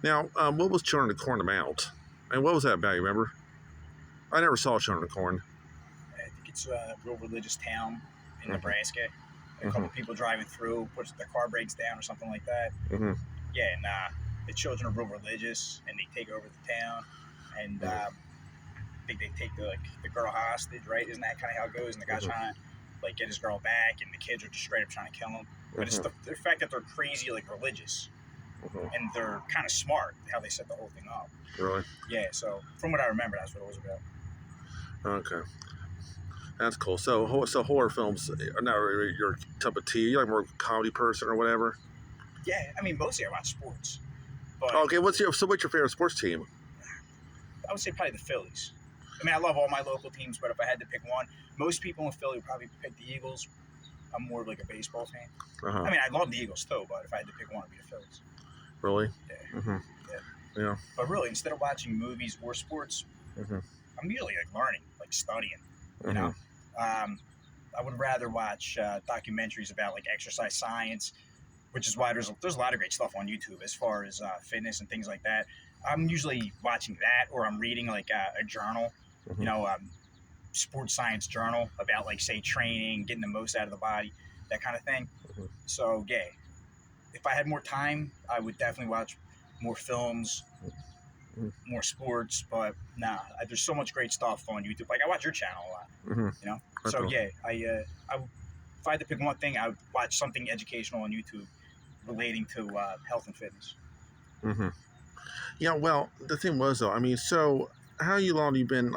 Now, what was Children of the Corn about? And what was that about? You remember? I never saw Children of the Corn. I think it's a real religious town in Mhm. Nebraska. A couple people driving through, puts their car breaks down or something like that. Mm-hmm. Yeah, and the children are real religious, and they take over the town, and I think they take the girl hostage, right? Isn't that kind of how it goes? And the guy's trying to get his girl back, and the kids are just straight up trying to kill him. But it's the fact that they're crazy, religious, and they're kind of smart how they set the whole thing up. Really? Yeah. So from what I remember, that's what it was about. Okay. That's cool. So horror films are not really your cup of tea. You're like more a comedy person or whatever. Yeah, I mean, mostly I watch sports. But okay, what's your favorite sports team? I would say probably the Phillies. I mean, I love all my local teams, but if I had to pick one, most people in Philly would probably pick the Eagles. I'm more of a baseball fan. I mean, I love the Eagles too, but if I had to pick one, it'd be the Phillies. Really? Yeah. Yeah. But really, instead of watching movies or sports, I'm usually learning, studying. You know, I would rather watch documentaries about exercise science, which is why there's a lot of great stuff on YouTube as far as fitness and things like that. I'm usually watching that, or I'm reading a journal, sports science journal about say training, getting the most out of the body, that kind of thing. So yeah, if I had more time, I would definitely watch more films, more sports. But nah, there's so much great stuff on YouTube. I watch your channel a lot, So yeah, if I had to pick one thing, I would watch something educational on YouTube relating to health and fitness. Yeah, well, the thing was though, I mean, so how long have you been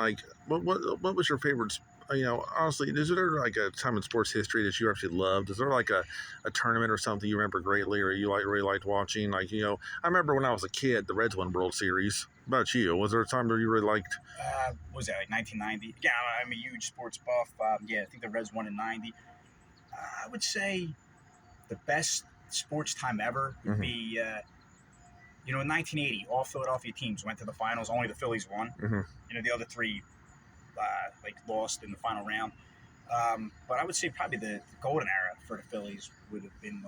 what was your favorite? Honestly, is there a time in sports history that you actually loved? Is there a tournament or something you remember greatly, or you really liked watching? I remember when I was a kid, the Reds won World Series. What about you? Was there a time where you really liked? What was that, 1990? Yeah, I'm a huge sports buff. Yeah, I think the Reds won in '90. I would say the best sports time ever would be, in 1980, all Philadelphia teams went to the finals. Only the Phillies won. The other three lost in the final round. But I would say probably the golden era for the Phillies would have been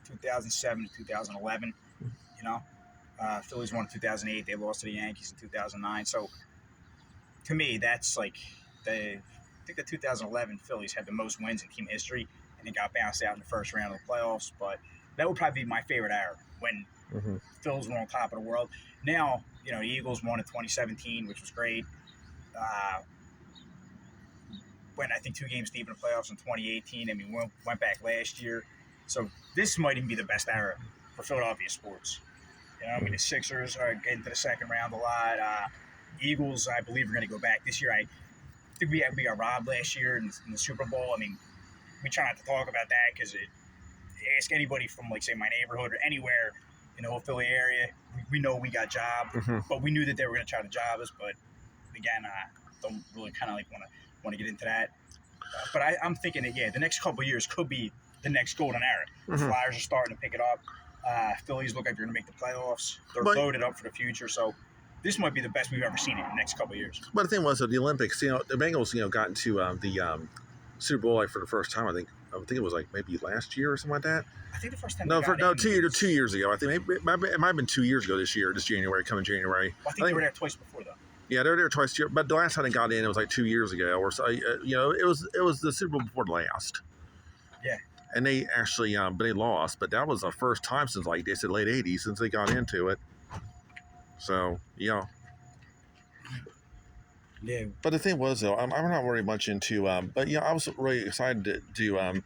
2007 to 2011. Phillies won in 2008. They lost to the Yankees in 2009. So to me, that's I think the 2011 Phillies had the most wins in team history, and they got bounced out in the first round of the playoffs. But that would probably be my favorite era when Phillies were on top of the world. Now, the Eagles won in 2017, which was great. Went, I think, 2 games deep in the playoffs in 2018. I mean, went back last year. So this might even be the best era for Philadelphia sports. I mean, the Sixers are getting to the second round a lot. Eagles, I believe, are going to go back this year. I think we got robbed last year in the Super Bowl. I mean, we try not to talk about that because ask anybody from, say, my neighborhood or anywhere in the whole Philly area, we know we got jobbed, but we knew that they were going to try to job us. But again, don't really kind of want to get into that. But I'm thinking that, the next couple of years could be the next golden era. The Flyers are starting to pick it up. Phillies look like they're going to make the playoffs. They're loaded up for the future. So this might be the best we've ever seen in the next couple of years. But the thing was, the Olympics, the Bengals, got into the Super Bowl for the first time. I think it was maybe last year or something like that. I think the first time. 2 years ago. I think it might have been 2 years ago this January, coming January. Well, I think they were there twice before, though. Yeah, they were there twice a year, but the last time they got in, it was 2 years ago, or so. It was the Super Bowl before the last. Yeah. And they actually, they lost, but that was the first time since they said late '80s since they got into it. So yeah. Yeah. But the thing was though, I'm not very much into, but I was really excited to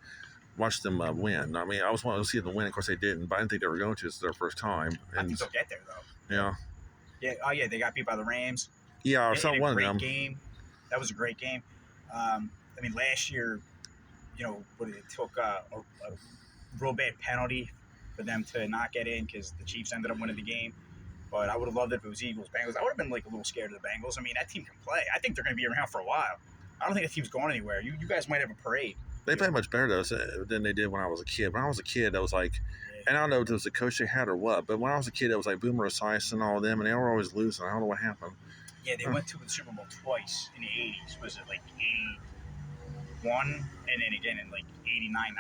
watch them win. I mean, I was wanting to see them win. Of course, they didn't, but I didn't think they were going to. It's their first time. And I think they'll get there though. Yeah. Yeah. Oh yeah, they got beat by the Rams. Yeah, or some one of them. Game. That was a great game. I mean, last year, it took a real bad penalty for them to not get in because the Chiefs ended up winning the game. But I would have loved it if it was Eagles, Bengals. I would have been a little scared of the Bengals. I mean, that team can play. I think they're going to be around for a while. I don't think that team's going anywhere. You guys might have a parade. They play much better than they did when I was a kid. When I was a kid, I was and I don't know if it was the coach they had or what, but when I was a kid, it was Boomer Esiason and all of them, and they were always losing. I don't know what happened. Yeah, they went to the Super Bowl twice in the 80s. Was it 81 and then again in 89,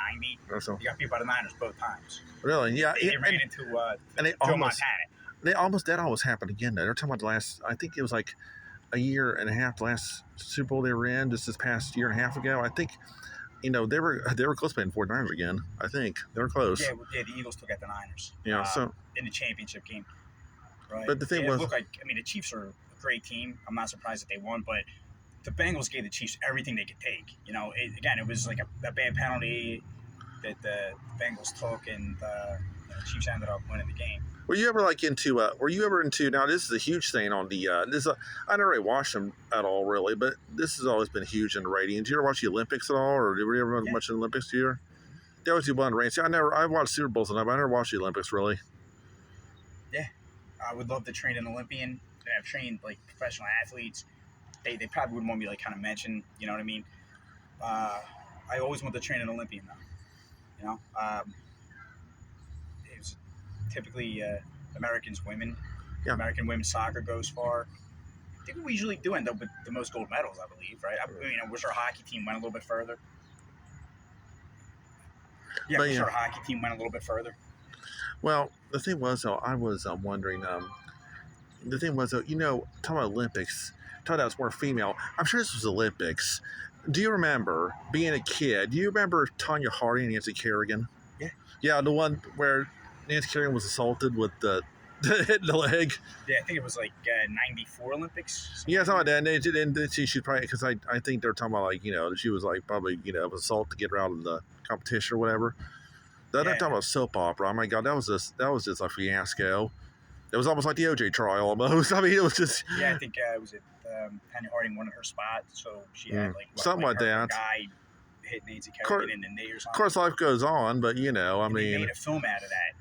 90? So. You got beat by the Niners both times. Really? Yeah. They ran into and they Joe Montana. That almost happened again. Though they're talking about the last. I think it was like a year and a half. The last Super Bowl they were in just this past year and a half ago. I think they were close to playing 49ers again. I think they were close. Yeah, the Eagles took out the Niners So in the championship game, right? but the thing It was, looked like, I mean, the Chiefs are a great team. I'm not surprised that they won, but the Bengals gave the Chiefs everything they could take. It was like a bad penalty that the Bengals took, and the Chiefs ended up winning the game. were you ever like into? Were you ever into? Now this is a huge thing on the. I never really watched them at all, really, but this has always been huge in the ratings. Did you ever watch the Olympics at all, or did you ever watch much of the Olympics? Do you? They always do one race. I watched Super Bowls enough, but I never watched the Olympics really. Yeah, I would love to train an Olympian. I've trained like professional athletes. They probably wouldn't want me to like kind of mention, you know what I mean? I always want to train an Olympian though. It was typically Americans women. Yeah. American women's soccer goes far. I think we usually do end up with the most gold medals, I believe, right? I wish our hockey team went a little bit further. Yeah, I wish our hockey team went a little bit further. Well, the thing was, though, I was wondering. The thing was, though, talking about Olympics, talking about it's more female. I'm sure this was Olympics. Do you remember being a kid? Do you remember Tanya Harding and Nancy Kerrigan? Yeah. Yeah, the one where Nancy Kerrigan was assaulted with the hitting the leg. Yeah, I think it was like '94 Olympics. Yeah, something like that. And she probably, because I think they're talking about like she was like probably assault to get her out of the competition or whatever. They're talking about soap opera. Oh my God, that was just a fiasco. It was almost like the OJ trial almost. I mean, it was just. Yeah, I think it was Tanya Harding wanted her spot, so she had something like that. Guy hit Nancy Kerrigan in the knee or something. Of course, life goes on, but I mean, they made a film out of that,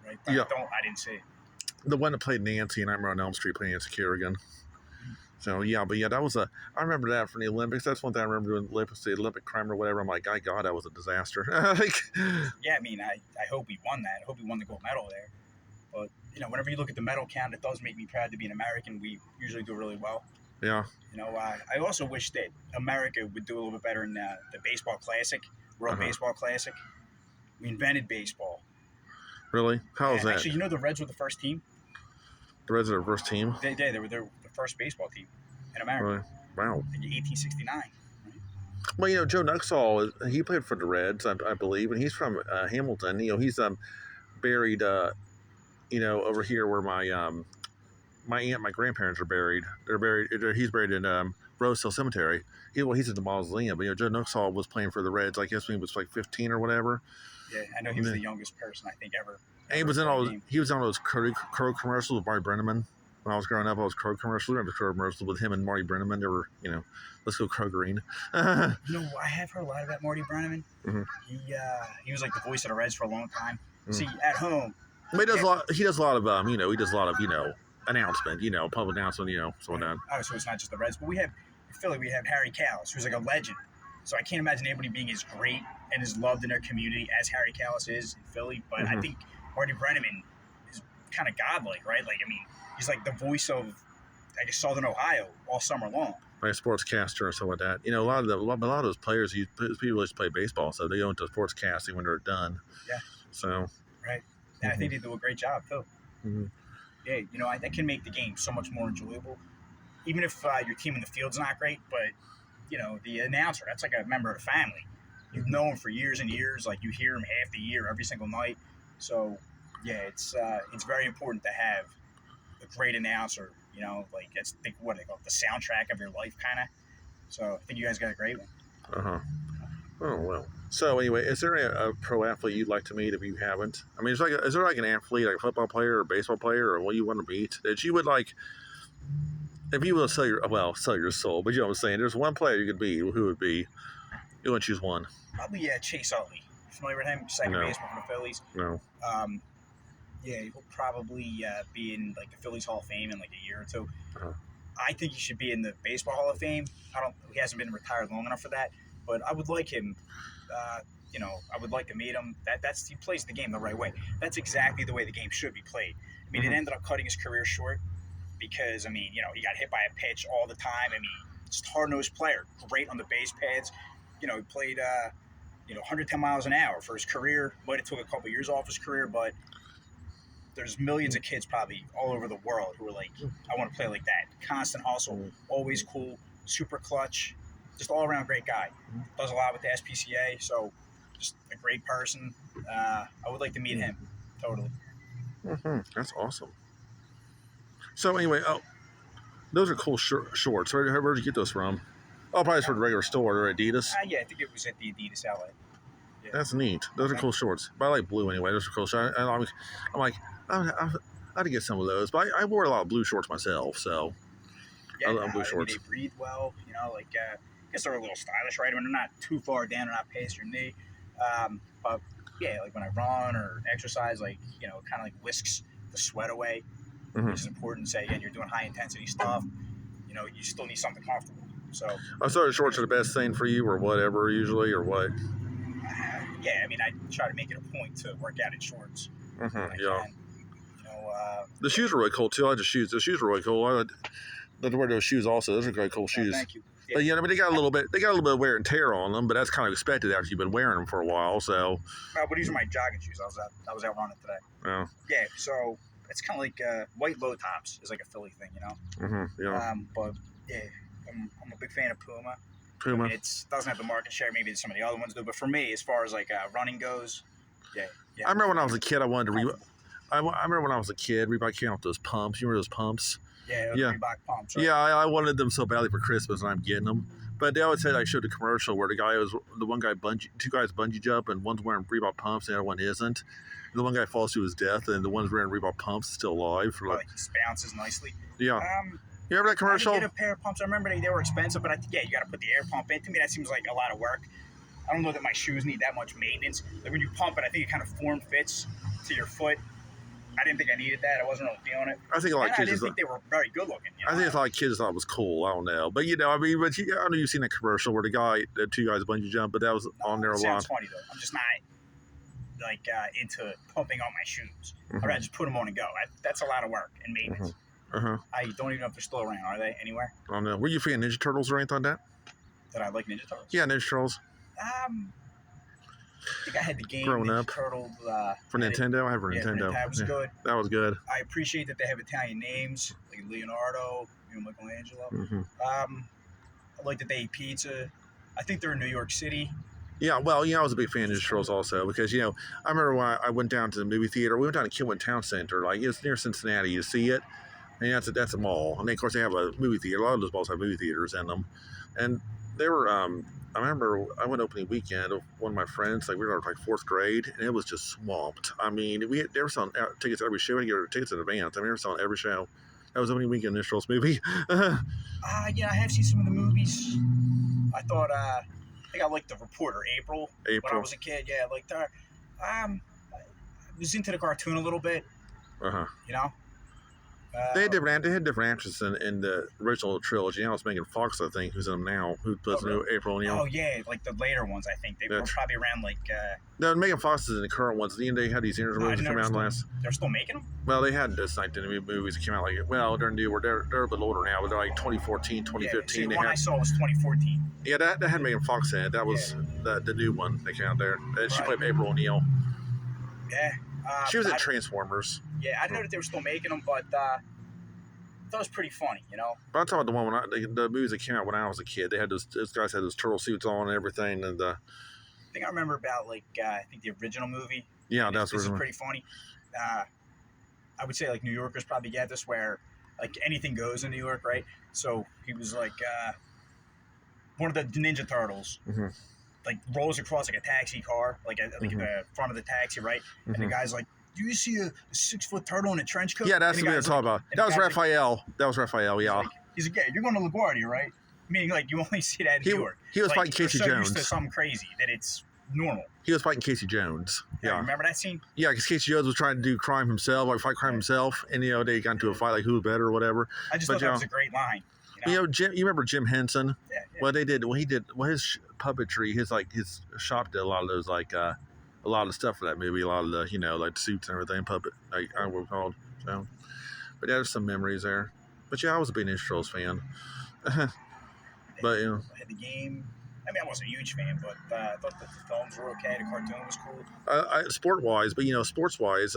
right? But I didn't see it. The one that played Nancy in Nightmare on Elm Street playing Nancy Kerrigan. So that was I remember that from the Olympics. That's one thing I remember doing the Olympic crime or whatever. I'm like, God, that was a disaster. Yeah, I mean, I hope we won that. I hope we won the gold medal there. But whenever you look at the medal count, it does make me proud to be an American. We usually do really well. Yeah. I also wish that America would do a little bit better in the baseball classic, World Baseball Classic. We invented baseball. Really? How is that? Actually, the Reds were the first team. The Reds are the first team? They were the first baseball team in America. Really? Wow. In 1869. Right? Well, Joe Nuxhall, he played for the Reds, I believe, and he's from Hamilton. He's buried, over here where my aunt, my grandparents are buried. He's buried in Rose Hill Cemetery. He's in the mausoleum. But Joe Nuxhall was playing for the Reds. I guess when he was like 15 or whatever. Yeah, I know he was the youngest person I think ever. And he was on those Crow commercials with Marty Brenneman. When I was growing up, I was Crow commercials. We were in the Crow commercials with him and Marty Brenneman. They were, let's go Crow Green. I have heard a lot about Marty Brenneman. Mm-hmm. He was like the voice of the Reds for a long time. Mm-hmm. See, at home. But he does a lot. He does a lot of announcement. Public announcement. So on that. Oh, so it's not just the Reds, but in Philly we have Harry Callis, who's like a legend. So I can't imagine anybody being as great and as loved in their community as Harry Callis is in Philly. But I think Marty Brenneman is kind of godlike, right? Like, I mean, he's like the voice of, I guess, Southern Ohio all summer long. Like a sportscaster or something like that. A lot of those players, people just play baseball, so they go into sportscasting when they're done. Yeah. So. Right. And I think they do a great job too. Mm-hmm. Yeah, that can make the game so much more enjoyable. Even if your team in the field's not great, but the announcer, that's like a member of the family. You've known him for years and years. Like, you hear him half the year, every single night. So, yeah, it's very important to have a great announcer. That's what they call it, the soundtrack of your life, kind of. So I think you guys got a great one. Oh well. So anyway, is there a pro athlete you'd like to meet if you haven't? I mean, is there like an athlete, like a football player or baseball player, or what you want to meet that you would like? If you will sell your soul, but you know what I'm saying. There's one player you could be. Who would be? You want to choose one? Probably Chase Utley. Familiar with him? Second baseman for the Phillies. No. Yeah, he'll probably be in like the Phillies Hall of Fame in like a year or two. Uh-huh. I think he should be in the Baseball Hall of Fame. He hasn't been retired long enough for that, but I would like him. I would like to meet him. He plays the game the right way. That's exactly the way the game should be played. I mean, it ended up cutting his career short because, I mean, he got hit by a pitch all the time. I mean, just hard-nosed player, great on the base pads. He played, 110 miles an hour for his career. Might have took a couple years off his career, but there's millions of kids probably all over the world who are like, I want to play like that. Constant hustle, always cool, super clutch, just all around great guy. Does a lot with the SPCA, so just a great person. I would like to meet him. Totally. That's awesome. So anyway, those are cool shorts. Where'd you get those from? Oh, probably from the regular store or Adidas. Yeah, I think it was at the Adidas outlet. Yeah. That's neat. Those are cool shorts. But I like blue anyway. Those are cool. So I'm like, I had to get some of those. But I wore a lot of blue shorts myself, so Yeah, I love blue shorts. They breathe well. Like I guess they're a little stylish, right? I mean, they're not too far down, they're not past your knee. But yeah, like when I run or exercise, like kind of like whisks the sweat away, which is important. Say again, you're doing high intensity stuff. You still need something comfortable. So the shorts are the best thing for you, or whatever, usually, or what? Yeah, I mean, I try to make it a point to work out in shorts. Yeah. The shoes are really cool too. I like the shoes. The shoes are really cool. I like to wear those shoes also. Those are great, cool shoes. Thank you. Yeah. But I mean, they got a little bit of wear and tear on them, but that's kind of expected after you've been wearing them for a while. So. But these are my jogging shoes. I was out running today. Yeah. Yeah. So it's kind of like white low tops is like a Philly thing, Yeah. But yeah, I'm a big fan of Puma. Puma. I mean, it doesn't have the market share maybe some of the other ones do, but for me, as far as like running goes, yeah. I remember when I was a kid, I wanted to I remember when I was a kid, Reebok came out with those pumps. You remember those pumps? Yeah. Reebok pumps. Right? Yeah, I wanted them so badly for Christmas, and I'm getting them. But they always said I showed a commercial where two guys bungee jump, and one's wearing Reebok pumps, and the other one isn't. And the one guy falls to his death, and the one's wearing Reebok pumps is still alive. For like he bounces nicely. Yeah. You remember that commercial? I didn't get a pair of pumps. I remember they were expensive, but you got to put the air pump in. To me, that seems like a lot of work. I don't know that my shoes need that much maintenance. Like when you pump it, I think it kind of form fits to your foot. I didn't think I needed that. I wasn't really feeling it. I think a lot of kids. I didn't think they were very good looking. I think a lot of kids thought it was cool. I don't know, but I know you've seen that commercial where the two guys bungee jump, but that was on there a lot. Sounds funny though. I'm just not like into pumping on my shoes. I'd rather just put them on and go. That's a lot of work and maintenance. I don't even know if they're still around. Are they anywhere? I don't know. Were you a fan of Ninja Turtles or anything like that? Did I like Ninja Turtles? Yeah, Ninja Turtles. I think I had the game Growing Ninja up. Turtles. For Nintendo? I have a Nintendo. That was good. That was good. I appreciate that they have Italian names, like Leonardo, Michelangelo. I like that they eat pizza. I think they're in New York City. Yeah, well, I was a big fan of Ninja Turtles also because, I remember when I went down to the movie theater. We went down to Kentwood Town Center. Like, it's near Cincinnati. You see it. And that's a mall. And, of course, they have a movie theater. A lot of those malls have movie theaters in them. And they were, I remember I went opening weekend of one of my friends. Like, we were in, like, 4th grade, and it was just swamped. I mean, they were selling tickets every show. We had to get tickets in advance. I mean, they were selling every show. That was opening weekend Ninja Turtles movie. Yeah, I have seen some of the movies. I thought, I think I liked The Reporter, April. When I was a kid. Yeah, I liked her. I was into the cartoon a little bit. They had different actors in the original trilogy. Now it's Megan Fox, I think, who's in them now, who plays new April O'Neil. Oh, yeah, like the later ones, I think. They were probably around like... No, Megan Fox is in the current ones. They had these interviews that came out last... They're still making them? Well, they had this like the movies that came out they're new. They're a bit older now, but they're like 2014, 2015. Yeah, the one I saw was 2014. Yeah, that had Megan Fox in it. That was the new one that came out there. She played April O'Neil. Yeah. She was in Transformers. Yeah, I didn't know that they were still making them, but I thought it was pretty funny, But I'm talking about the one the movies that came out when I was a kid. They had those guys had those turtle suits on and everything, and I think I remember about I think the original movie. Yeah, that's pretty funny. I would say like New Yorkers probably get this where like anything goes in New York, right? So he was like one of the Ninja Turtles. Like rolls across like a taxi car, like at the front of the taxi, right? And the guy's like, "Do you see a 6-foot turtle in a trench coat?" Yeah, that's what I'm talking about. That was Raphael. That was Raphael. Yeah. He's like, "Yeah, you're going to LaGuardia, right?" Meaning, like, you only see that in New York. He was fighting Casey Jones. Used to something crazy that it's normal. He was fighting Casey Jones. Yeah. Remember that scene? Yeah, because Casey Jones was trying to do crime himself, fight crime himself, and they got into a fight like who was better or whatever. I just thought that was a great line. Jim, you remember Jim Henson? Yeah. What he did, his puppetry, his shop did a lot of those, a lot of stuff for that movie, a lot of the, like suits and everything, puppet, like I would call it. So, but there's some memories there. But yeah, I was a big Ninja Turtles fan. But I had the game. I mean, I wasn't a huge fan, but I thought the films were okay. The cartoon was cool. Sports wise,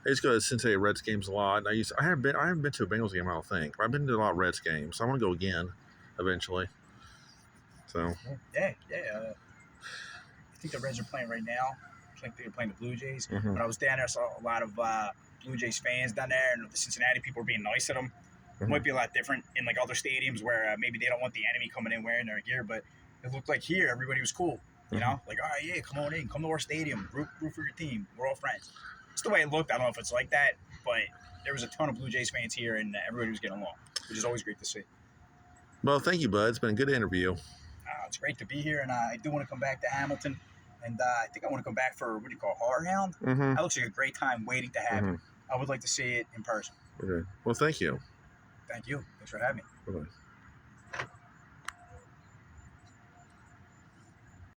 I used to go to Cincinnati Reds games a lot. And I haven't been to a Bengals game, I don't think. But I've been to a lot of Reds games. So I want to go again eventually. So Yeah. I think the Reds are playing right now. I think they're playing the Blue Jays. mhm, When I was down there, I saw a lot of Blue Jays fans down there, and the Cincinnati people were being nice to them. It mhm. might be a lot different in like other stadiums where maybe they don't want the enemy coming in wearing their gear, but it looked like here everybody was cool. You know, like, all right, yeah, come on in, come to our stadium, root for your team. We're all friends. It's the way it looked. I don't know if it's like that, but there was a ton of Blue Jays fans here, and everybody was getting along, which is always great to see. Well, thank you, bud. It's been a good interview. It's great to be here, and I do want to come back to Hamilton, and I think I want to come back for what do you call Horror Hound? Mm-hmm. That looks like a great time waiting to happen. Mm-hmm. I would like to see it in person. Okay. Well, thank you. Thank you. Thanks for having me. Bye-bye.